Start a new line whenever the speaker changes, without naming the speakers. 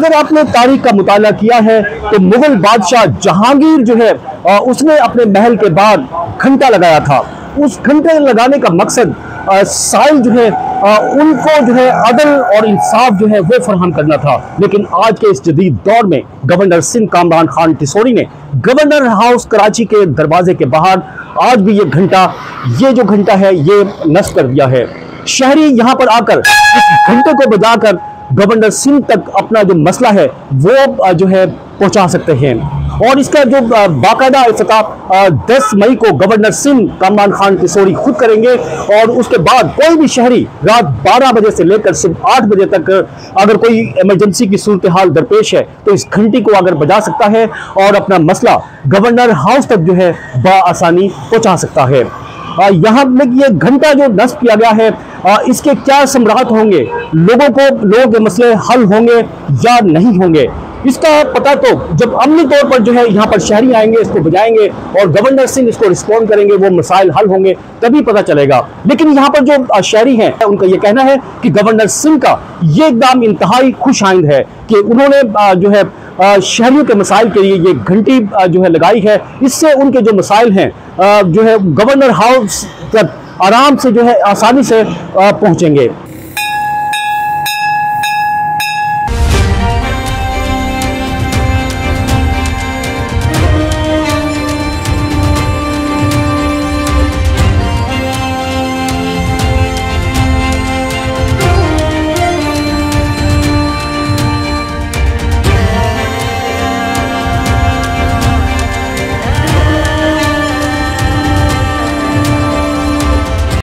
अगर आपने तारीख का मुताला किया है तो मुगल बादशाह जहांगीर जो है उसने अपने महल के बाहर घंटा लगाया था। उस घंटे लगाने का मकसद साइल जो है उनको जो है अदल और इंसाफ जो है वो फराहम करना था। लेकिन आज के इस जदीद दौर में गवर्नर सिंध कामरान खान टिसोरी ने गवर्नर हाउस कराची के दरवाजे के बाहर आज भी ये जो घंटा है ये नस्ब कर दिया है। शहरी यहाँ पर आकर इस घंटे को बजाकर गवर्नर सिंध तक अपना जो मसला है वो जो है पहुंचा सकते हैं। और इसका जो बाकायदा इफ्तिताह 10 मई को गवर्नर सिंध कामरान खान टिसोरी खुद करेंगे और उसके बाद कोई भी शहरी रात 12 बजे से लेकर सुबह 8 बजे तक अगर कोई इमरजेंसी की सूरत हाल दरपेश है तो इस घंटी को अगर बजा सकता है और अपना मसला गवर्नर हाउस तक जो है बआसानी पहुंचा सकता है। यहाँ में ये घंटा जो नस्ब किया गया है इसके क्या समरात होंगे, लोगों के मसले हल होंगे या नहीं होंगे, इसका पता तो जब अमली तौर पर जो है यहाँ पर शहरी आएंगे, इसको बजाएंगे और गवर्नर सिंह इसको रिस्पॉन्ड करेंगे, वो मसाइल हल होंगे तभी पता चलेगा। लेकिन यहाँ पर जो शहरी हैं उनका ये कहना है कि गवर्नर सिंह का ये एकदम इंतहाई खुश आइंद है कि उन्होंने जो है शहरियों के मसाइल के लिए ये घंटी जो है लगाई है। इससे उनके जो मसाइल हैं जो है गवर्नर हाउस तक आराम से जो है आसानी से पहुँचेंगे।